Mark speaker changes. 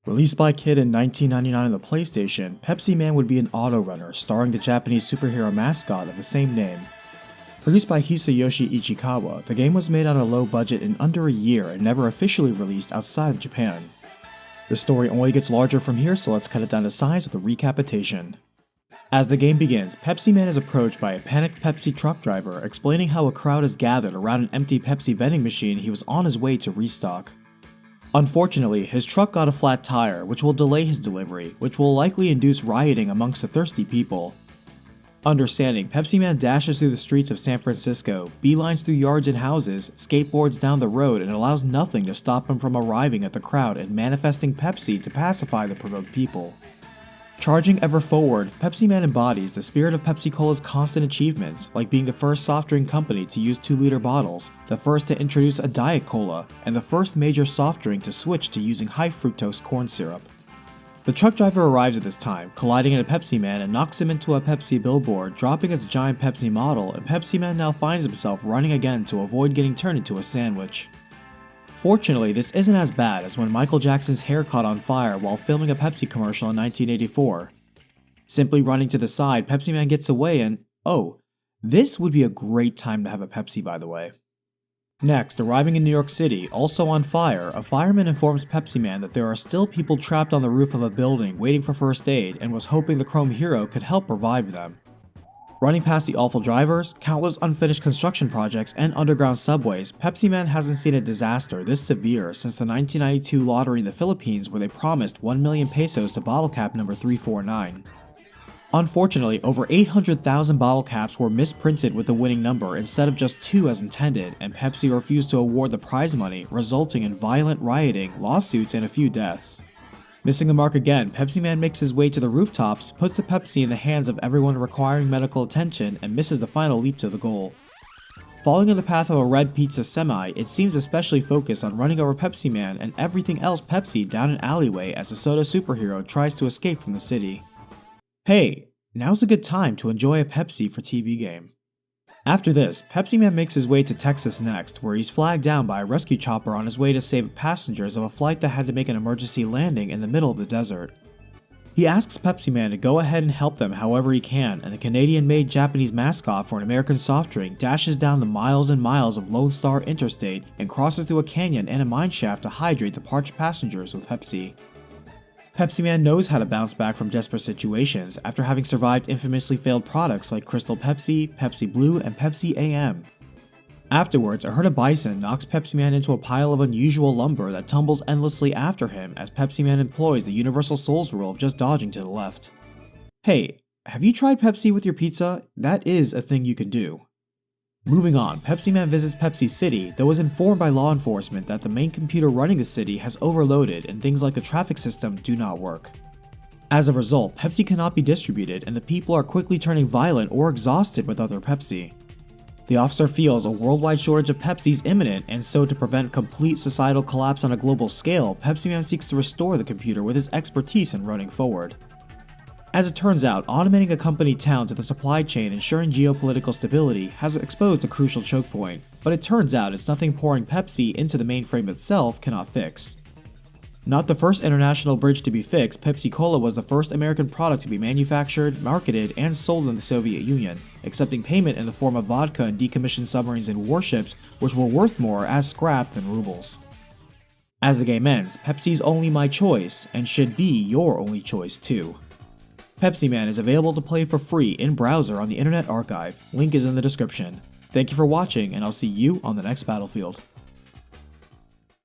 Speaker 1: Released by Kid in 1999 on the PlayStation, Pepsiman would be an auto-runner starring the Japanese superhero mascot of the same name. Produced by Hisayoshi Ichikawa, the game was made on a low budget in under a year and never officially released outside of Japan. The story only gets larger from here, so let's cut it down to size with a recapitation. As the game begins, Pepsiman is approached by a panicked Pepsi truck driver explaining how a crowd is gathered around an empty Pepsi vending machine he was on his way to restock. Unfortunately, his truck got a flat tire, which will delay his delivery, which will likely induce rioting amongst the thirsty people. Understanding, Pepsiman dashes through the streets of San Francisco, beelines through yards and houses, skateboards down the road, and allows nothing to stop him from arriving at the crowd and manifesting Pepsi to pacify the provoked people. Charging ever forward, Pepsiman embodies the spirit of Pepsi-Cola's constant achievements, like being the first soft drink company to use 2-liter bottles, the first to introduce a Diet Cola, and the first major soft drink to switch to using high-fructose corn syrup. The truck driver arrives at this time, colliding into Pepsiman and knocks him into a Pepsi billboard, dropping its giant Pepsi model, and Pepsiman now finds himself running again to avoid getting turned into a sandwich. Fortunately, this isn't as bad as when Michael Jackson's hair caught on fire while filming a Pepsi commercial in 1984. Simply running to the side, Pepsiman gets away and, oh, this would be a great time to have a Pepsi, by the way. Next, arriving in New York City, also on fire, a fireman informs Pepsiman that there are still people trapped on the roof of a building waiting for first aid and was hoping the Chrome Hero could help revive them. Running past the awful drivers, countless unfinished construction projects, and underground subways, Pepsiman hasn't seen a disaster this severe since the 1992 lottery in the Philippines where they promised 1 million pesos to bottle cap number 349. Unfortunately, over 800,000 bottle caps were misprinted with the winning number instead of just 2 as intended, and Pepsi refused to award the prize money, resulting in violent rioting, lawsuits, and a few deaths. Missing the mark again, Pepsiman makes his way to the rooftops, puts the Pepsi in the hands of everyone requiring medical attention, and misses the final leap to the goal. Following in the path of a red pizza semi, it seems especially focused on running over Pepsiman and everything else Pepsi down an alleyway as the soda superhero tries to escape from the city. Hey, now's a good time to enjoy a Pepsi for TV game. After this, Pepsiman makes his way to Texas next, where he's flagged down by a rescue chopper on his way to save passengers of a flight that had to make an emergency landing in the middle of the desert. He asks Pepsiman to go ahead and help them however he can, and the Canadian-made Japanese mascot for an American soft drink dashes down the miles and miles of Lone Star Interstate and crosses through a canyon and a mine shaft to hydrate the parched passengers with Pepsi. Pepsiman knows how to bounce back from desperate situations after having survived infamously failed products like Crystal Pepsi, Pepsi Blue, and Pepsi AM. Afterwards, a herd of bison knocks Pepsiman into a pile of unusual lumber that tumbles endlessly after him as Pepsiman employs the Universal Sol's rule of just dodging to the left. Hey, have you tried Pepsi with your pizza? That is a thing you can do. Moving on, Pepsiman visits Pepsi City, though is informed by law enforcement that the main computer running the city has overloaded and things like the traffic system do not work. As a result, Pepsi cannot be distributed and the people are quickly turning violent or exhausted with other Pepsi. The officer feels a worldwide shortage of Pepsi is imminent, and so to prevent complete societal collapse on a global scale, Pepsiman seeks to restore the computer with his expertise in running forward. As it turns out, automating a company town to the supply chain ensuring geopolitical stability has exposed a crucial choke point, but it turns out it's nothing pouring Pepsi into the mainframe itself cannot fix. Not the first international bridge to be fixed, Pepsi-Cola was the first American product to be manufactured, marketed, and sold in the Soviet Union, accepting payment in the form of vodka and decommissioned submarines and warships, which were worth more as scrap than rubles. As the game ends, Pepsi's only my choice, and should be your only choice too. Pepsiman is available to play for free in browser on the Internet Archive. Link is in the description. Thank you for watching, and I'll see you on the next battlefield.